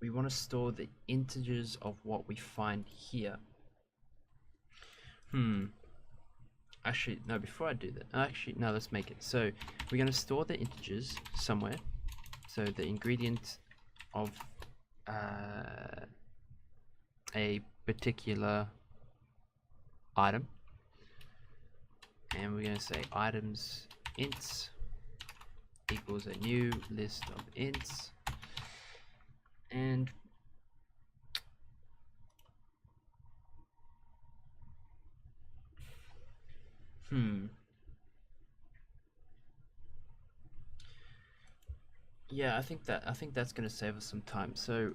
we want to store the integers of what we find here Actually, no, before I do that, actually, no, let's make it. So we're going to store the integers somewhere. So the ingredient of a particular item. And we're going to say items ints equals a new list of ints. And yeah, I think that's going to save us some time. So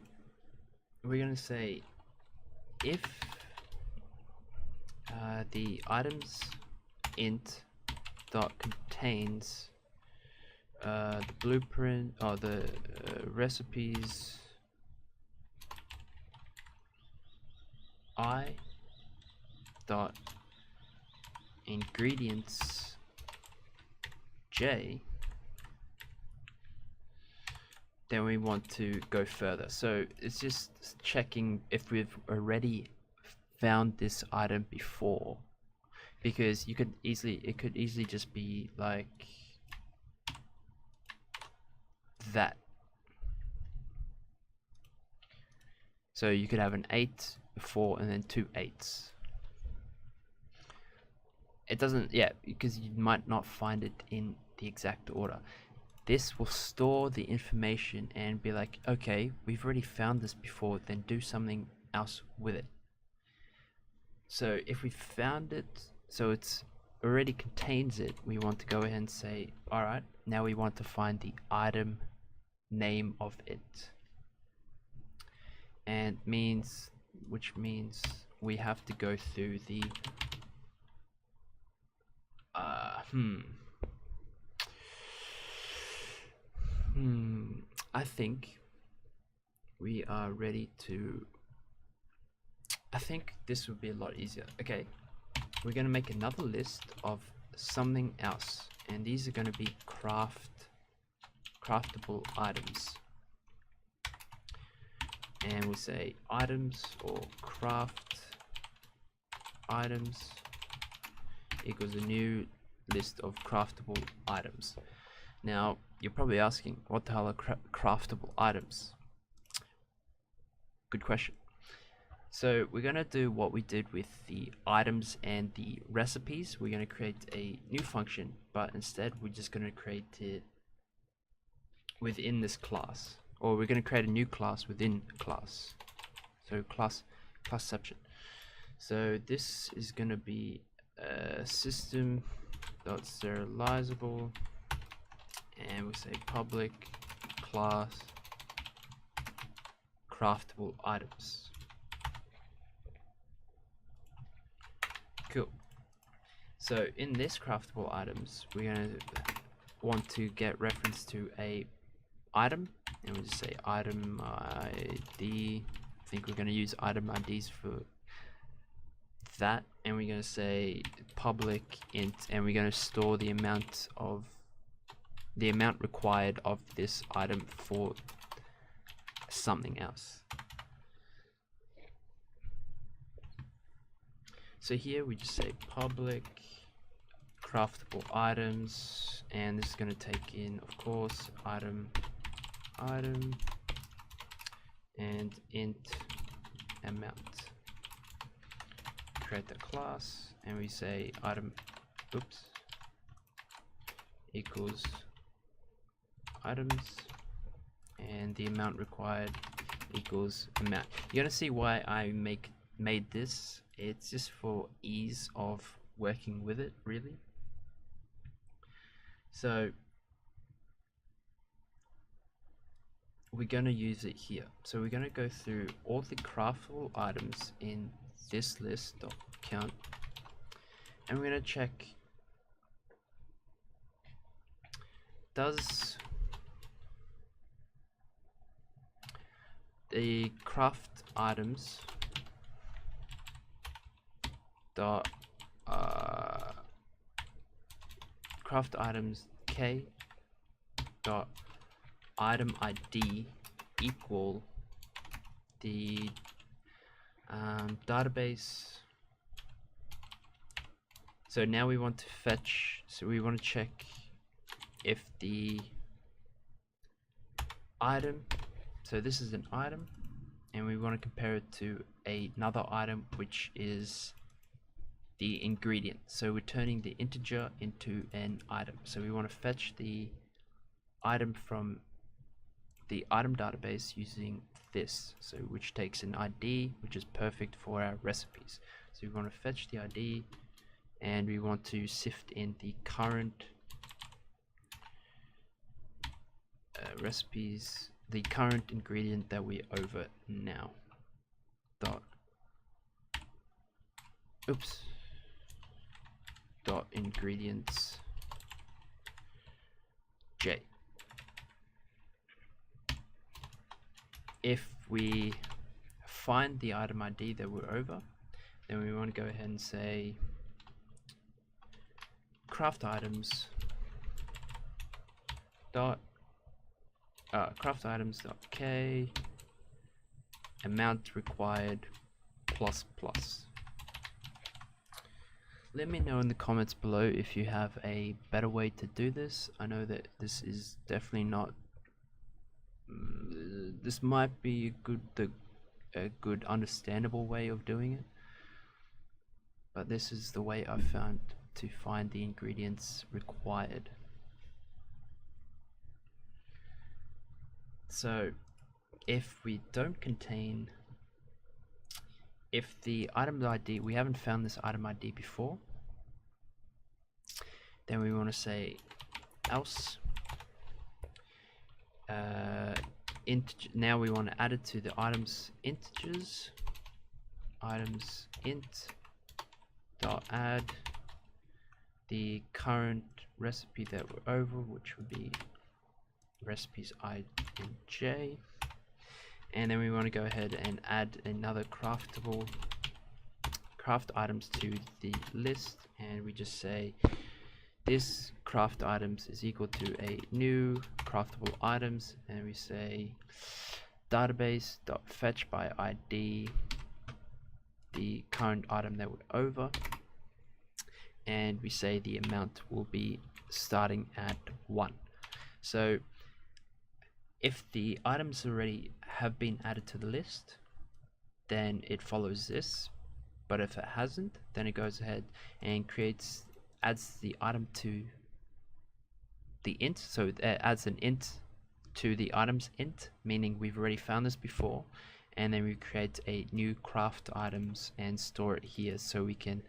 we're going to say if the items int dot contains the blueprint or the recipes I dot ingredients j, then we want to go further. So it's just checking if we've already found this item before, because it could easily just be like that. So you could have an 8 before and then 2 8s. It doesn't, yeah, because you might not find it in the exact order. This will store the information and be like, okay, we've already found this before, then do something else with it. So if we found it, so it's already contains it, we want to go ahead and say, alright, now we want to find the item name of it. And which means we have to go through the I think we are ready to, I think this would be a lot easier. Okay, we're going to make another list of something else, and these are going to be craftable items. And we say items or craft items equals a new list of craftable items. Now you're probably asking, what the hell are craftable items? Good question. So we're going to do what we did with the items and the recipes. We're going to create a new function, but instead we're just going to create it within this class, or we're going to create a new class within a class. So classception. So this is going to be system.serializable, and we say public class craftable items. Cool. So in this craftable items, we're going to want to get reference to a item, and we just say item ID. I think we're going to use item IDs for that, and we're going to say public int, and we're going to store the amount required of this item for something else. So here we just say public craftable items, and this is going to take in, of course, item and int amount. Create the class, and we say item equals items, and the amount required equals amount. You're gonna see why I made this. It's just for ease of working with it, really. So we're gonna use it here. So we're gonna go through all the craftable items in this list of count, and we're gonna check, does the craft items dot craft items k dot item ID equal the database So now we want to fetch, so we want to check if the item, so this is an item, and we want to compare it to another item, which is the ingredient. So we're turning the integer into an item. So we want to fetch the item from the item database using this, so which takes an ID, which is perfect for our recipes. So we want to fetch the ID, and we want to sift in the current recipes, the current ingredient that we're over now. Dot ingredients J. If we find the item ID that we're over, then we want to go ahead and say craft items dot k amount required plus plus. Let me know in the comments below if you have a better way to do this. I know that this is definitely not this might be a good understandable way of doing it, but this is the way I found to find the ingredients required. So if we don't contain, if the item ID, we haven't found this item ID before, then we want to say else now we want to add it to the items integers, items int dot add the current recipe that we're over, which would be recipes I and J, and then we want to go ahead and add another craft items to the list, and we just say this craft items is equal to a new craftable items, and we say database dot fetch by ID the current item that we're over, and we say the amount will be starting at 1. So if the items already have been added to the list, then it follows this, but if it hasn't, then it goes ahead and adds the item to the int, so it adds an int to the items int, meaning we've already found this before, and then we create a new craft items and store it here so we can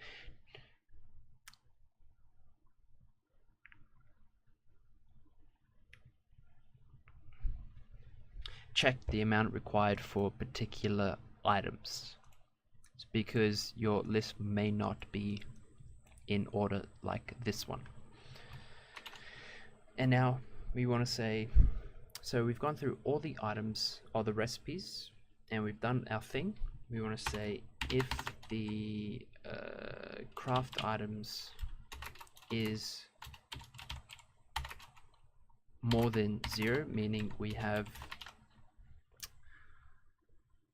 check the amount required for particular items. It's because your list may not be in order like this one. And now we want to say, so we've gone through all the items or the recipes and we've done our thing. We want to say if the craft items is more than 0, meaning we have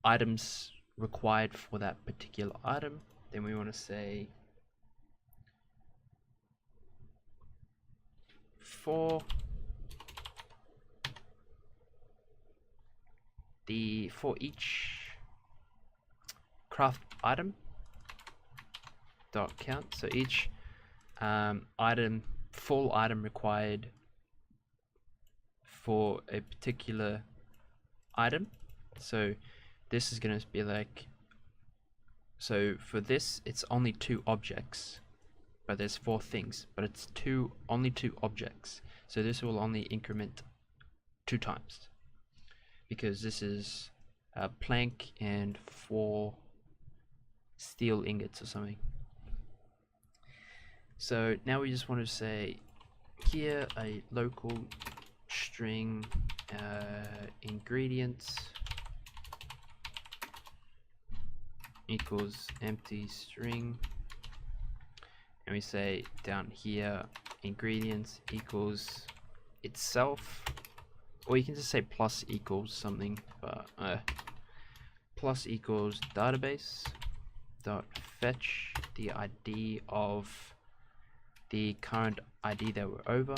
items required for that particular item, then we want to say for each craft item dot count, so each full item required for a particular item. So this is going to be like, so for this it's only 2 objects, but there's 4 things, but it's only 2 objects, so this will only increment 2 times because this is a plank and 4 steel ingots or something. So now we just want to say here a local string ingredients equals empty string, and we say down here ingredients equals itself, or you can just say plus equals something, but plus equals database dot fetch the ID of the current ID that we're over,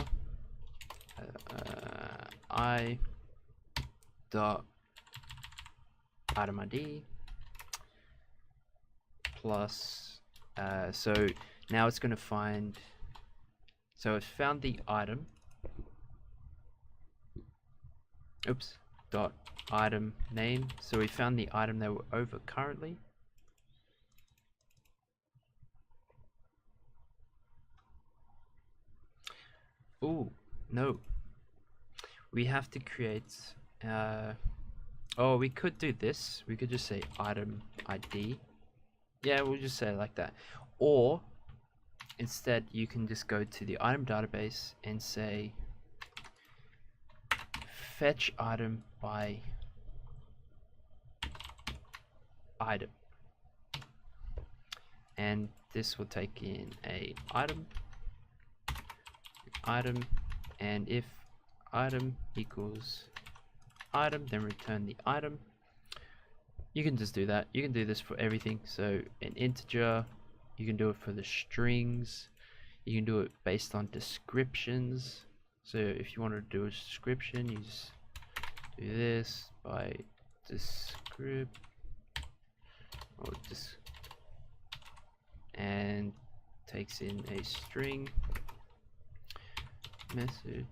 I dot item ID plus, so now it's going to find, so it's found the item, oops, dot item name, so we found the item that we're over currently. Oh no, we have to create, oh, we could do this, we could just say item ID. Yeah, we'll just say it like that. Or instead you can just go to the item database and say fetch item by item, and this will take in a item, and if item equals item, then return the item. You can just do that. You can do this for everything. So an integer, you can do it for the strings, you can do it based on descriptions. So if you want to do a description, you just do this by descript or and takes in a string message,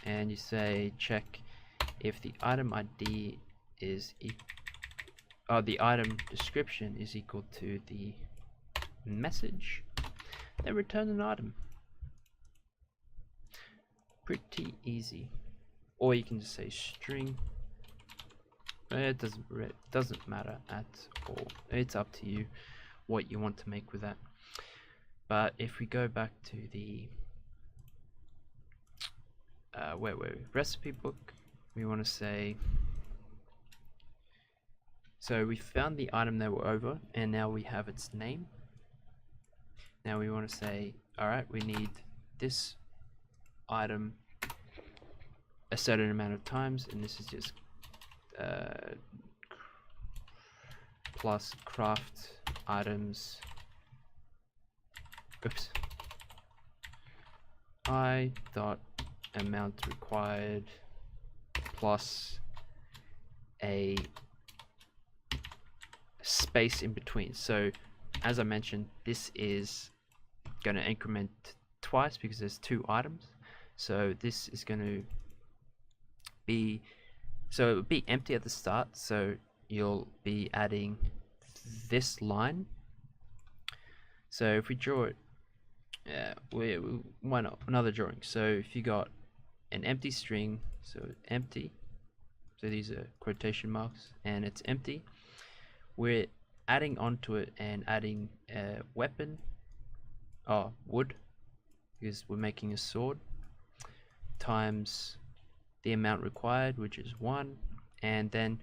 and you say check if the item ID is the item description is equal to the message, then return an item. Pretty easy. Or you can just say string. It doesn't matter at all. It's up to you what you want to make with that. But if we go back to the where were we? Recipe book, we want to say, so we found the item that we're over, and now we have its name. Now we want to say, alright, we need this item a certain amount of times, and this is just plus craft items, oops, I dot amount required plus a space in between. So as I mentioned, this is going to increment twice because there's two items, so this is going to be, so it would be empty at the start, so you'll be adding this line. So if we draw it, why not another drawing? So if you got an empty string, so empty, so these are quotation marks, and it's empty, we're adding onto it and adding a weapon, wood, because we're making a sword, times the amount required, which is 1, and then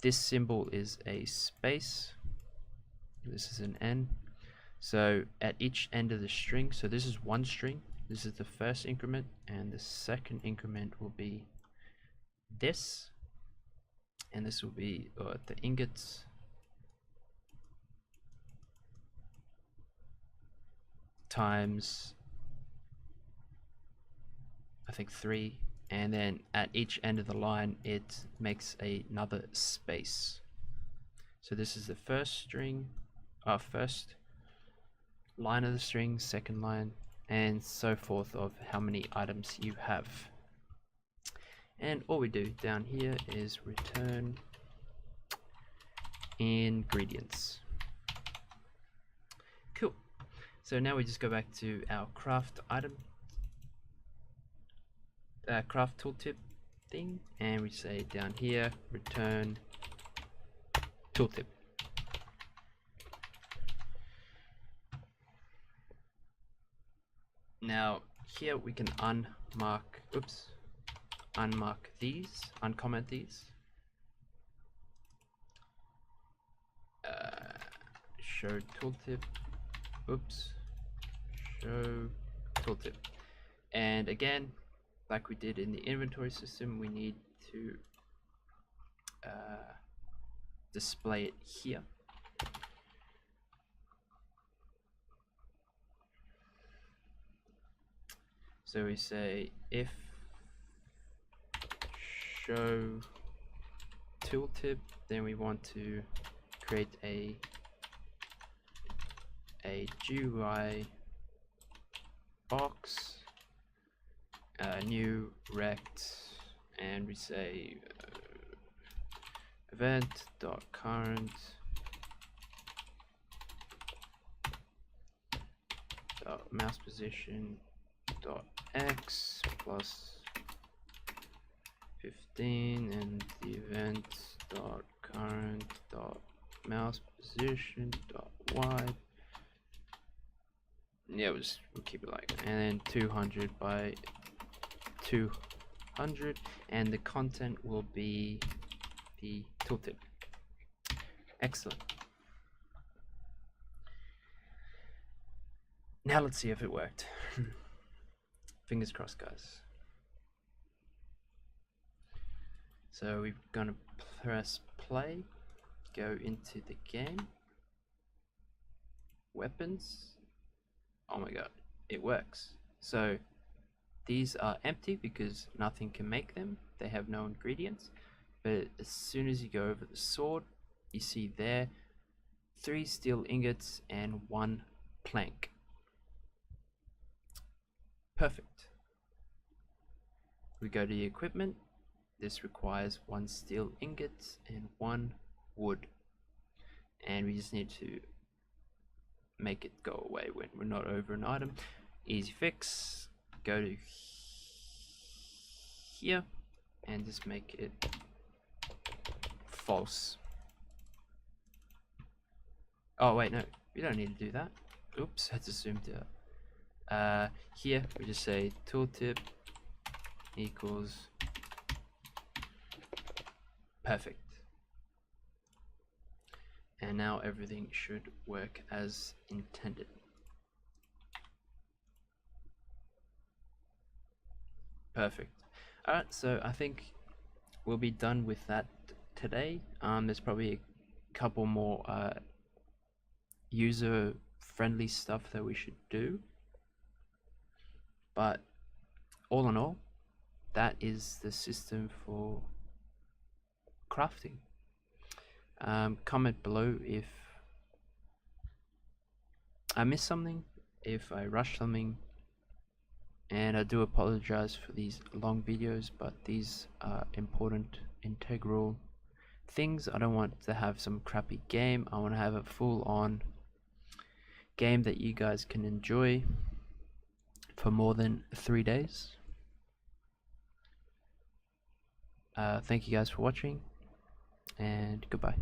this symbol is a space, this is an N, so at each end of the string, so this is one string, this is the first increment, and the second increment will be this, and this will be the ingots times, I think 3, and then at each end of the line it makes another space. So this is the first string, first line of the string, second line, and so forth of how many items you have. And all we do down here is return ingredients. Cool. So now we just go back to our craft item, craft tooltip thing, and we say down here return tooltip. Now here we can uncomment these, show tooltip, show tooltip, and again, like we did in the inventory system, we need to display it here. So we say if show tooltip, then we want to create a GUI box, new rect, and we say event.current mouse position x plus 15, and the event current mouse position y. Yeah, we'll keep it like that. And then 200 by 200, and the content will be the tooltip. Excellent. Now let's see if it worked. Fingers crossed, guys. So we're gonna press play, go into the game, weapons. Oh my god, it works. So these are empty because nothing can make them, they have no ingredients. But as soon as you go over the sword, you see there 3 steel ingots and 1 plank. Perfect. We go to the equipment. This requires 1 steel ingot and 1 wood, and we just need to make it go away when we're not over an item. Easy fix. Go to here and just make it false. Oh wait, no, we don't need to do that. Oops, I just zoomed out. Here we just say tooltip equals perfect. And now everything should work as intended. Perfect. Alright, so I think we'll be done with that today. There's probably a couple more user friendly stuff that we should do, but all in all, that is the system for crafting. Comment below if I missed something, if I rushed something, and I do apologize for these long videos, but these are important, integral things. I don't want to have some crappy game. I want to have a full-on game that you guys can enjoy for more than 3 days. Thank you guys for watching, and goodbye.